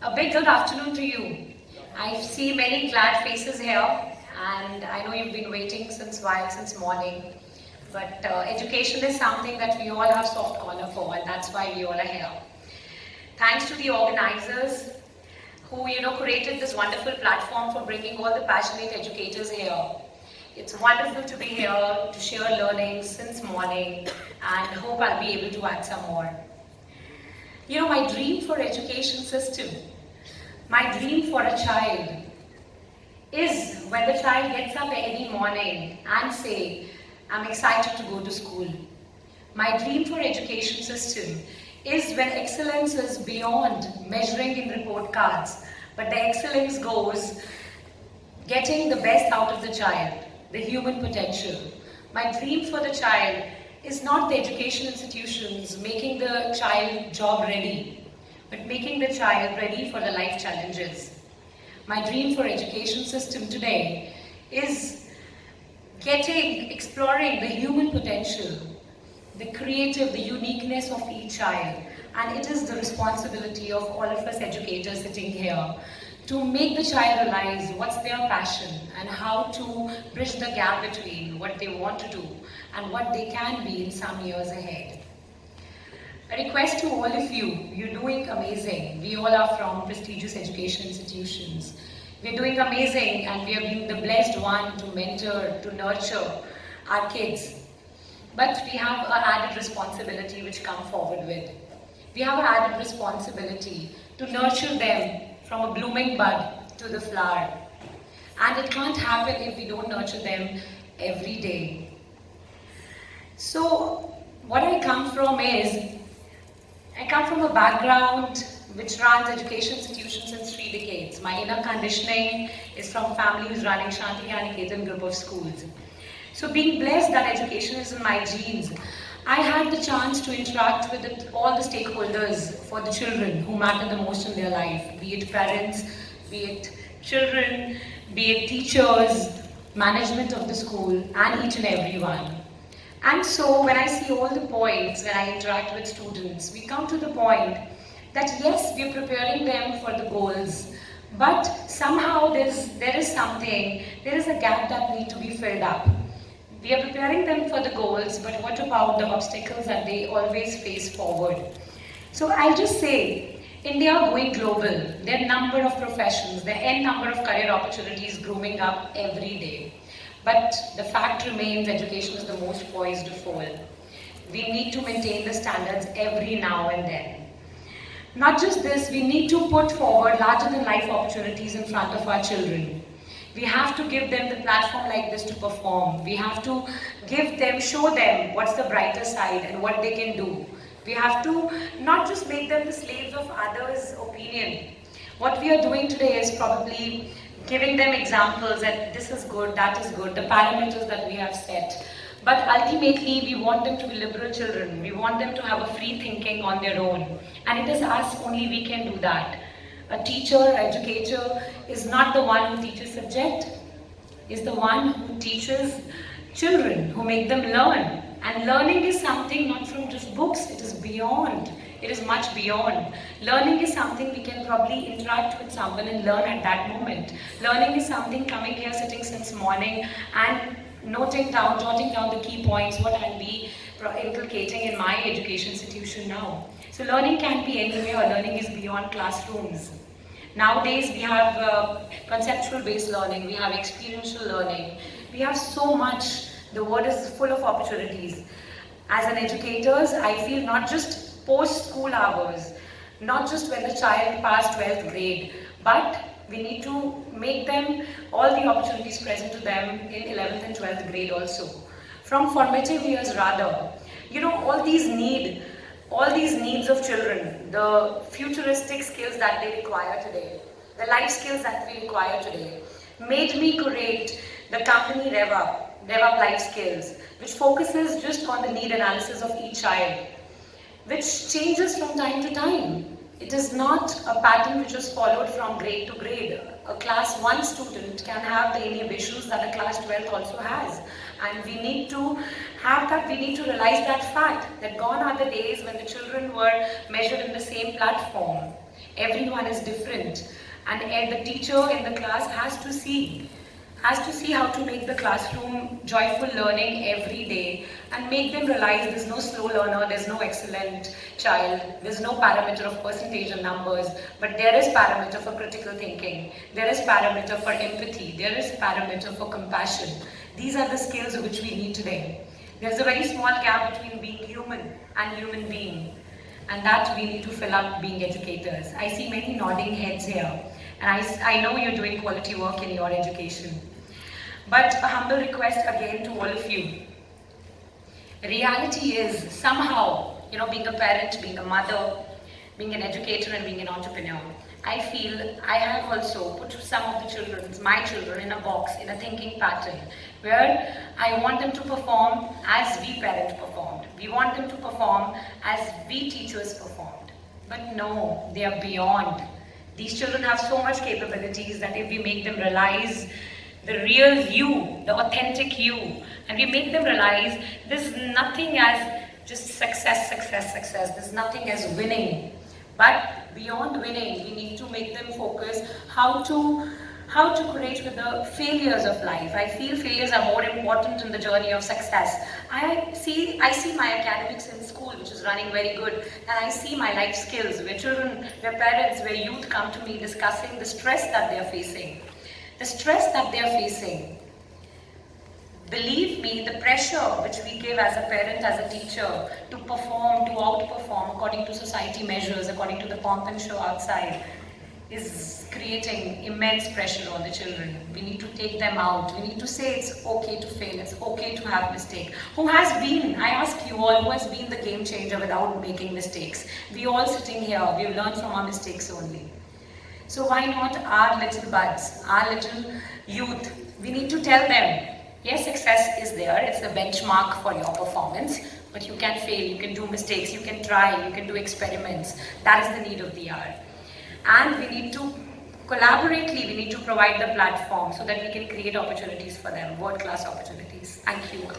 A big good afternoon to you. I see many glad faces here, and I know you've been waiting since morning. But education is something that we all have soft corner for, and that's why we all are here. Thanks to the organizers who created this wonderful platform for bringing all the passionate educators here. It's wonderful to be here to share learnings since morning, and hope I'll be able to add some more. My dream for education system, my dream for a child is when the child gets up every morning and say, I'm excited to go to school. My dream for education system is when excellence is beyond measuring in report cards, but the excellence goes getting the best out of the child, the human potential. My dream for the child is not the education institutions making the child job ready, but making the child ready for the life challenges. My dream for education system today is exploring the human potential, the creative, the uniqueness of each child. And it is the responsibility of all of us educators sitting here to make the child realize what's their passion and how to bridge the gap between what they want to do and what they can be in some years ahead. A request to all of you, you're doing amazing. We all are from prestigious education institutions. We're doing amazing, and we are being the blessed one to mentor, to nurture our kids. But we have an added responsibility which come forward with. We have an added responsibility to nurture them from a blooming bud to the flower. And it can't happen if we don't nurture them every day. So what I come from a background which runs education institutions since 3 decades. My inner conditioning is from family who's running Shanti Niketan group of schools. So being blessed that education is in my genes, I had the chance to interact with all the stakeholders for the children who matter the most in their life, be it parents, be it children, be it teachers, management of the school, and each and every one. And so when I see all the points, when I interact with students, we come to the point that yes, we are preparing them for the goals, but somehow there is a gap that needs to be filled up. We are preparing them for the goals, but what about the obstacles that they always face forward? So I'll just say, India going global, there are number of professions, there are n number of career opportunities grooming up every day. But the fact remains, education is the most poised of all. We need to maintain the standards every now and then. Not just this, we need to put forward larger than life opportunities in front of our children. We have to give them the platform like this to perform. We have to show them what's the brighter side and what they can do. We have to not just make them the slaves of others' opinion. What we are doing today is probably giving them examples that this is good, that is good, the parameters that we have set. But ultimately, we want them to be liberal children. We want them to have a free thinking on their own. And it is us, only we can do that. A teacher, educator is not the one who teaches subject, is the one who teaches children, who make them learn. And learning is something not from just books, it is beyond. It is much beyond. Learning is something we can probably interact with someone and learn at that moment. Learning is something coming here, sitting since morning and jotting down the key points, what I'll be inculcating in my education institution now. So learning can be anywhere, learning is beyond classrooms. Nowadays we have conceptual based learning, we have experiential learning, we have so much, the world is full of opportunities. As an educators, I feel not just post-school hours, not just when the child passed 12th grade, but we need to make them all the opportunities present to them in 11th and 12th grade also. From formative years rather. All these needs of children, the futuristic skills that they require today, the life skills that we require today, made me create the company Rev Up Life Skills, which focuses just on the need analysis of each child, which changes from time to time. It is not a pattern which is followed from grade to grade. A class 1 student can have the inhibitions that a class 12 also has. And we need to have that, we need to realize that fact, that gone are the days when the children were measured in the same platform. Everyone is different, and the teacher in the class has to see how to make the classroom joyful learning every day and make them realize there's no slow learner, there's no excellent child, there's no parameter of percentage and numbers, but there is parameter for critical thinking, there is parameter for empathy, there is parameter for compassion. These are the skills which we need today. There's a very small gap between being human and human being, and that we need to fill up being educators. I see many nodding heads here, and I know you're doing quality work in your education. But a humble request again to all of you. Reality is somehow, being a parent, being a mother, being an educator and being an entrepreneur, I feel I have also put some of the children, my children, in a box, in a thinking pattern, where I want them to perform as we parents performed. We want them to perform as we teachers performed. But no, they are beyond. These children have so much capabilities that if we make them realize the real you, the authentic you, and we make them realize there's nothing as just success, there's nothing as winning. But beyond winning, we need to make them focus how to courage with the failures of life. I feel failures are more important in the journey of success. I see my academics in school, which is running very good, and I see my life skills, where children, where parents, where youth come to me discussing the stress that they're facing. The stress that they're facing. Believe me, the pressure which we give as a parent, as a teacher, to perform, to outperform according to society measures, according to the pomp and show outside, is creating immense pressure on the children. We need to take them out. We need to say it's okay to fail, it's okay to have mistakes. Who has been, I ask you all, who has been the game changer without making mistakes? We all sitting here, we've learned from our mistakes only. So why not our little buds, our little youth? We need to tell them, yes, success is there, it's the benchmark for your performance, but you can fail, you can do mistakes, you can try, you can do experiments. That is the need of the hour. And we need to collaboratively, we need to provide the platform so that we can create opportunities for them, world-class opportunities. Thank you.